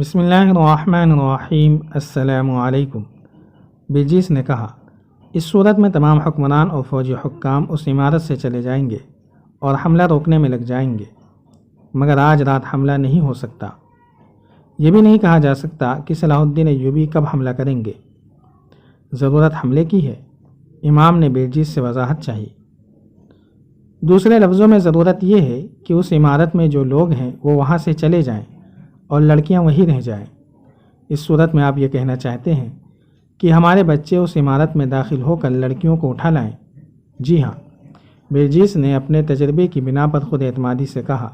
بسم اللہ الرحمن الرحیم۔ السلام علیکم۔ بلجیس نے کہا، اس صورت میں تمام حکمران اور فوجی حکام اس عمارت سے چلے جائیں گے اور حملہ روکنے میں لگ جائیں گے، مگر آج رات حملہ نہیں ہو سکتا۔ یہ بھی نہیں کہا جا سکتا کہ صلاح الدین ایوبی کب حملہ کریں گے۔ ضرورت حملے کی ہے، امام نے بلجیس سے وضاحت چاہی۔ دوسرے لفظوں میں ضرورت یہ ہے کہ اس عمارت میں جو لوگ ہیں وہ وہاں سے چلے جائیں اور لڑکیاں وہیں رہ جائیں۔ اس صورت میں آپ یہ کہنا چاہتے ہیں کہ ہمارے بچے اس عمارت میں داخل ہو کر لڑکیوں کو اٹھا لائیں؟ جی ہاں، بلجیس نے اپنے تجربے کی بنا پر خود اعتمادی سے کہا۔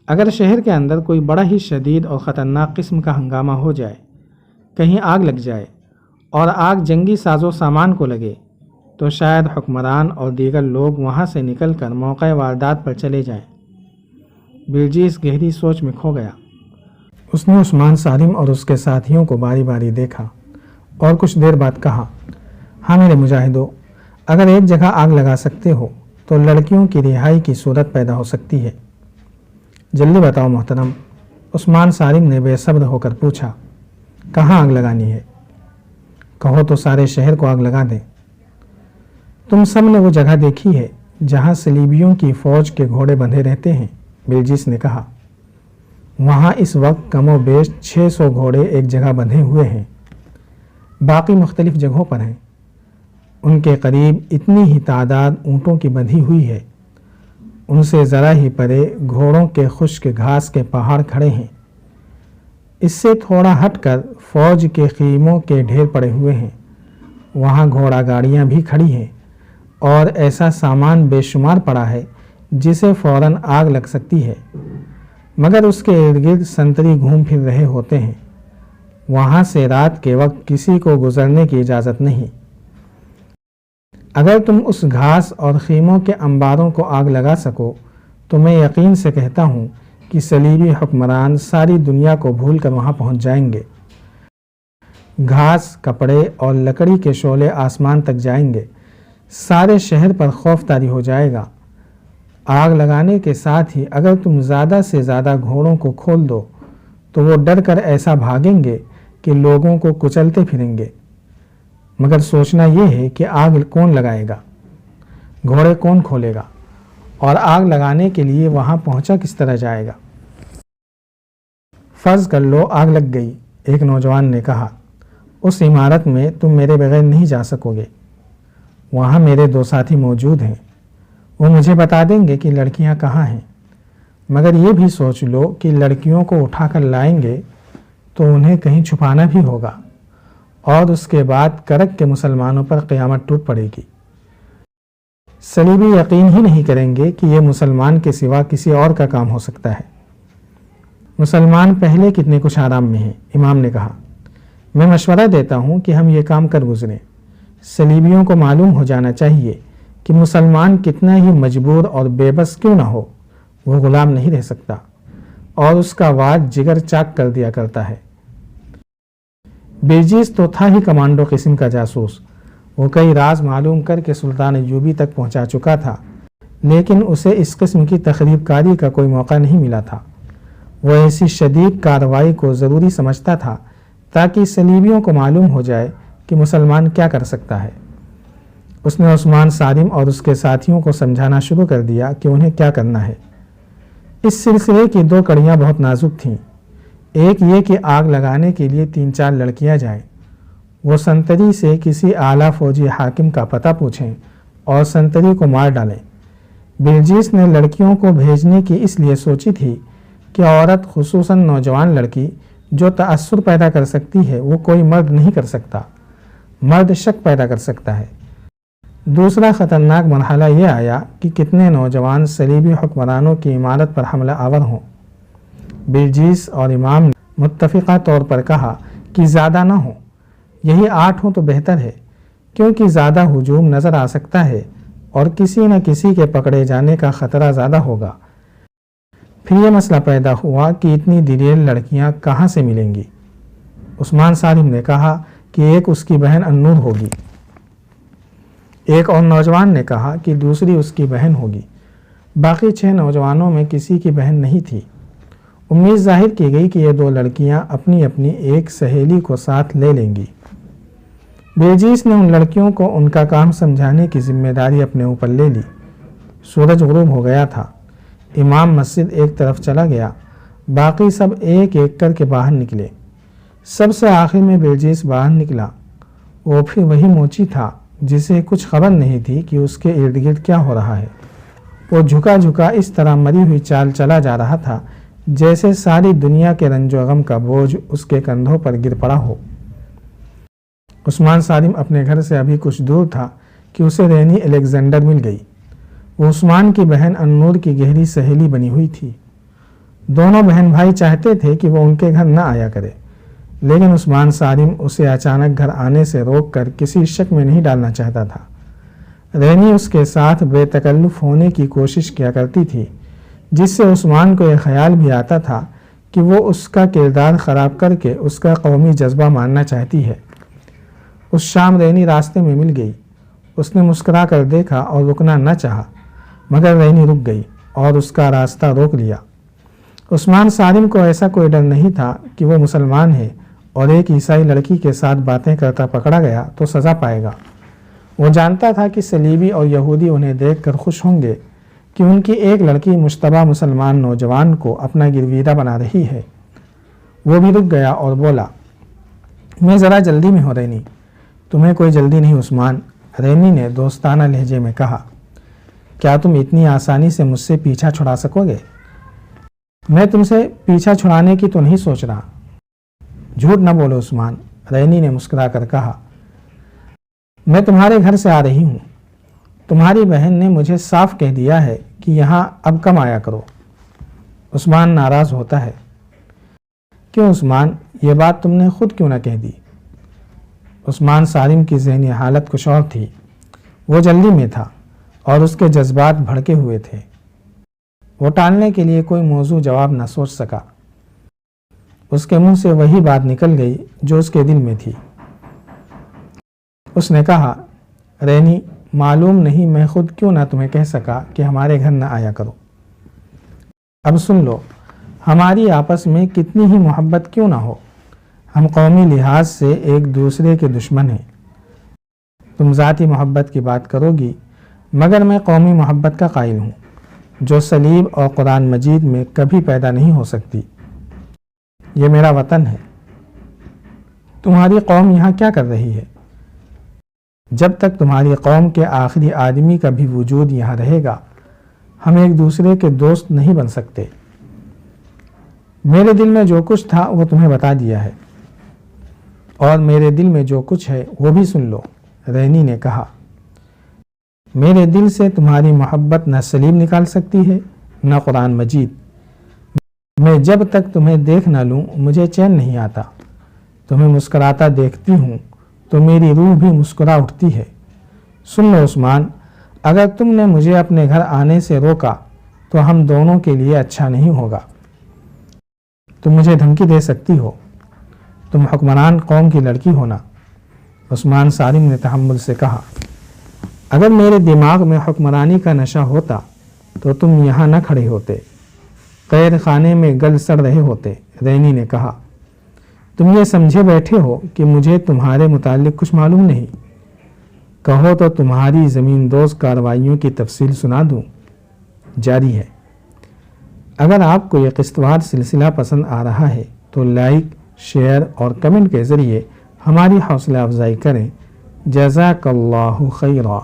اگر شہر کے اندر کوئی بڑا ہی شدید اور خطرناک قسم کا ہنگامہ ہو جائے، کہیں آگ لگ جائے اور آگ جنگی ساز و سامان کو لگے، تو شاید حکمران اور دیگر لوگ وہاں سے نکل کر موقع واردات پر چلے جائیں۔ بلجیس گہری سوچ میں کھو گیا۔ اس نے عثمان سالم اور اس کے ساتھیوں کو باری باری دیکھا اور کچھ دیر بعد کہا، ہاں میرے مجاہدوں، اگر ایک جگہ آگ لگا سکتے ہو تو لڑکیوں کی رہائی کی صورت پیدا ہو سکتی ہے۔ جلدی بتاؤ محترم، عثمان سالم نے بے صبر ہو کر پوچھا۔ کہاں آگ لگانی ہے؟ کہو تو سارے شہر کو آگ لگا دیں۔ تم سب نے وہ جگہ دیکھی ہے جہاں صلیبیوں کی فوج کے گھوڑے بندھے رہتے ہیں، بلجیس نے کہا۔ وہاں اس وقت کم و بیش 600 گھوڑے ایک جگہ بندھے ہوئے ہیں، باقی مختلف جگہوں پر ہیں۔ ان کے قریب اتنی ہی تعداد اونٹوں کی بندھی ہوئی ہے۔ ان سے ذرا ہی پرے گھوڑوں کے خشک گھاس کے پہاڑ کھڑے ہیں۔ اس سے تھوڑا ہٹ کر فوج کے خیموں کے ڈھیر پڑے ہوئے ہیں۔ وہاں گھوڑا گاڑیاں بھی کھڑی ہیں اور ایسا سامان بے شمار پڑا ہے جسے فوراً آگ لگ سکتی ہے، مگر اس کے ارد گرد سنتری گھوم پھر رہے ہوتے ہیں۔ وہاں سے رات کے وقت کسی کو گزرنے کی اجازت نہیں۔ اگر تم اس گھاس اور خیموں کے انباروں کو آگ لگا سکو تو میں یقین سے کہتا ہوں کہ صلیبی حکمران ساری دنیا کو بھول کر وہاں پہنچ جائیں گے۔ گھاس، کپڑے اور لکڑی کے شعلے آسمان تک جائیں گے۔ سارے شہر پر خوف طاری ہو جائے گا۔ آگ لگانے کے ساتھ ہی اگر تم زیادہ سے زیادہ گھوڑوں کو کھول دو تو وہ ڈر کر ایسا بھاگیں گے کہ لوگوں کو کچلتے پھریں گے۔ مگر سوچنا یہ ہے کہ آگ کون لگائے گا، گھوڑے کون کھولے گا، اور آگ لگانے کے لیے وہاں پہنچا کس طرح جائے گا۔ فرض کر لو آگ لگ گئی، ایک نوجوان نے کہا۔ اس عمارت میں تم میرے بغیر نہیں جا سکو گے۔ وہاں میرے 2 ساتھی موجود ہیں، وہ مجھے بتا دیں گے کہ لڑکیاں کہاں ہیں۔ مگر یہ بھی سوچ لو کہ لڑکیوں کو اٹھا کر لائیں گے تو انہیں کہیں چھپانا بھی ہوگا، اور اس کے بعد کرک کے مسلمانوں پر قیامت ٹوٹ پڑے گی۔ صلیبی یقین ہی نہیں کریں گے کہ یہ مسلمان کے سوا کسی اور کا کام ہو سکتا ہے۔ مسلمان پہلے کتنے کچھ آرام میں ہیں، امام نے کہا۔ میں مشورہ دیتا ہوں کہ ہم یہ کام کر گزریں۔ صلیبیوں کو معلوم ہو جانا چاہیے کہ مسلمان کتنا ہی مجبور اور بے بس کیوں نہ ہو، وہ غلام نہیں رہ سکتا، اور اس کا واد جگر چاک کر دیا کرتا ہے۔ بلجیس تو تھا ہی کمانڈو قسم کا جاسوس۔ وہ کئی راز معلوم کر کے سلطان ایوبی تک پہنچا چکا تھا، لیکن اسے اس قسم کی تخریب کاری کا کوئی موقع نہیں ملا تھا۔ وہ ایسی شدید کارروائی کو ضروری سمجھتا تھا تاکہ صلیبیوں کو معلوم ہو جائے کہ مسلمان کیا کر سکتا ہے۔ اس نے عثمان سالم اور اس کے ساتھیوں کو سمجھانا شروع کر دیا کہ انہیں کیا کرنا ہے۔ اس سلسلے کی 2 کڑیاں بہت نازک تھیں۔ ایک یہ کہ آگ لگانے کے لیے 3-4 لڑکیاں جائیں، وہ سنتری سے کسی اعلیٰ فوجی حاکم کا پتہ پوچھیں اور سنتری کو مار ڈالیں۔ بلجیس نے لڑکیوں کو بھیجنے کی اس لیے سوچی تھی کہ عورت، خصوصاً نوجوان لڑکی جو تأثر پیدا کر سکتی ہے، وہ کوئی مرد نہیں کر سکتا۔ مرد شک پیدا کر سکتا ہے۔ دوسرا خطرناک مرحلہ یہ آیا کہ کتنے نوجوان صلیبی حکمرانوں کی عمارت پر حملہ آور ہوں۔ بلجیس اور امام نے متفقہ طور پر کہا کہ زیادہ نہ ہوں، یہی 8 ہوں تو بہتر ہے، کیونکہ زیادہ ہجوم نظر آ سکتا ہے اور کسی نہ کسی کے پکڑے جانے کا خطرہ زیادہ ہوگا۔ پھر یہ مسئلہ پیدا ہوا کہ اتنی دلیل لڑکیاں کہاں سے ملیں گی۔ عثمان سالم نے کہا کہ ایک اس کی بہن النور ہوگی۔ ایک اور نوجوان نے کہا کہ دوسری اس کی بہن ہوگی۔ باقی 6 نوجوانوں میں کسی کی بہن نہیں تھی۔ امید ظاہر کی گئی کہ یہ دو لڑکیاں اپنی اپنی ایک سہیلی کو ساتھ لے لیں گی۔ بلجیس نے ان لڑکیوں کو ان کا کام سمجھانے کی ذمہ داری اپنے اوپر لے لی۔ سورج غروب ہو گیا تھا۔ امام مسجد ایک طرف چلا گیا، باقی سب ایک ایک کر کے باہر نکلے۔ سب سے آخر میں بلجیس باہر نکلا۔ وہ پھر وہی موچی تھا جسے کچھ خبر نہیں تھی کہ اس کے ارد گرد کیا ہو رہا ہے۔ وہ جھکا جھکا اس طرح مری ہوئی چال چلا جا رہا تھا جیسے ساری دنیا کے رنج و غم کا بوجھ اس کے کندھوں پر گر پڑا ہو۔ عثمان سالم اپنے گھر سے ابھی کچھ دور تھا کہ اسے رینی الیگزینڈر مل گئی۔ وہ عثمان کی بہن النور کی گہری سہیلی بنی ہوئی تھی۔ دونوں بہن بھائی چاہتے تھے کہ وہ ان کے گھر نہ آیا کرے، لیکن عثمان سالم اسے اچانک گھر آنے سے روک کر کسی شک میں نہیں ڈالنا چاہتا تھا۔ رینی اس کے ساتھ بے تکلف ہونے کی کوشش کیا کرتی تھی، جس سے عثمان کو یہ خیال بھی آتا تھا کہ وہ اس کا کردار خراب کر کے اس کا قومی جذبہ ماننا چاہتی ہے۔ اس شام رینی راستے میں مل گئی۔ اس نے مسکرا کر دیکھا اور رکنا نہ چاہا، مگر رینی رک گئی اور اس کا راستہ روک لیا۔ عثمان سالم کو ایسا کوئی ڈر نہیں تھا کہ وہ مسلمان ہے اور ایک عیسائی لڑکی کے ساتھ باتیں کرتا پکڑا گیا تو سزا پائے گا۔ وہ جانتا تھا کہ صلیبی اور یہودی انہیں دیکھ کر خوش ہوں گے کہ ان کی ایک لڑکی مشتبہ مسلمان نوجوان کو اپنا گرویدہ بنا رہی ہے۔ وہ بھی رک گیا اور بولا، میں ذرا جلدی میں ہوں رینی۔ تمہیں کوئی جلدی نہیں عثمان، رینی نے دوستانہ لہجے میں کہا۔ کیا تم اتنی آسانی سے مجھ سے پیچھا چھڑا سکو گے؟ میں تم سے پیچھا چھڑانے کی تو نہیں سوچ رہا۔ جھوٹ نہ بولو عثمان، رینی نے مسکرا کر کہا۔ میں تمہارے گھر سے آ رہی ہوں۔ تمہاری بہن نے مجھے صاف کہہ دیا ہے کہ یہاں اب کم آیا کرو۔ عثمان ناراض ہوتا ہے۔ کیوں عثمان، یہ بات تم نے خود کیوں نہ کہہ دی؟ عثمان سالم کی ذہنی حالت کچھ اور تھی۔ وہ جلدی میں تھا اور اس کے جذبات بھڑکے ہوئے تھے۔ وہ ٹالنے کے لیے کوئی موضوع جواب نہ سوچ سکا۔ اس کے منہ سے وہی بات نکل گئی جو اس کے دل میں تھی۔ اس نے کہا، رینی، معلوم نہیں میں خود کیوں نہ تمہیں کہہ سکا کہ ہمارے گھر نہ آیا کرو۔ اب سن لو، ہماری آپس میں کتنی ہی محبت کیوں نہ ہو، ہم قومی لحاظ سے ایک دوسرے کے دشمن ہیں۔ تم ذاتی محبت کی بات کرو گی، مگر میں قومی محبت کا قائل ہوں، جو صلیب اور قرآن مجید میں کبھی پیدا نہیں ہو سکتی۔ یہ میرا وطن ہے۔ تمہاری قوم یہاں کیا کر رہی ہے؟ جب تک تمہاری قوم کے آخری آدمی کا بھی وجود یہاں رہے گا، ہم ایک دوسرے کے دوست نہیں بن سکتے۔ میرے دل میں جو کچھ تھا وہ تمہیں بتا دیا ہے، اور میرے دل میں جو کچھ ہے وہ بھی سن لو، رینی نے کہا۔ میرے دل سے تمہاری محبت نہ صلیب نکال سکتی ہے نہ قرآن مجید۔ میں جب تک تمہیں دیکھ نہ لوں مجھے چین نہیں آتا۔ تمہیں مسکراتا دیکھتی ہوں تو میری روح بھی مسکرا اٹھتی ہے۔ سن لو عثمان، اگر تم نے مجھے اپنے گھر آنے سے روکا تو ہم دونوں کے لیے اچھا نہیں ہوگا۔ تم مجھے دھمکی دے سکتی ہو، تم حکمران قوم کی لڑکی ہونا۔ عثمان سالم نے تحمل سے کہا، اگر میرے دماغ میں حکمرانی کا نشہ ہوتا تو تم یہاں نہ کھڑے ہوتے، قید خانے میں گل سڑ رہے ہوتے، رینی نے کہا۔ تم یہ سمجھے بیٹھے ہو کہ مجھے تمہارے متعلق کچھ معلوم نہیں؟ کہو تو تمہاری زمین دوز کارروائیوں کی تفصیل سنا دوں۔ جاری ہے۔ اگر آپ کو یہ قسط وار سلسلہ پسند آ رہا ہے تو لائک، شیئر اور کمنٹ کے ذریعے ہماری حوصلہ افزائی کریں۔ جزاک اللہ خیرا۔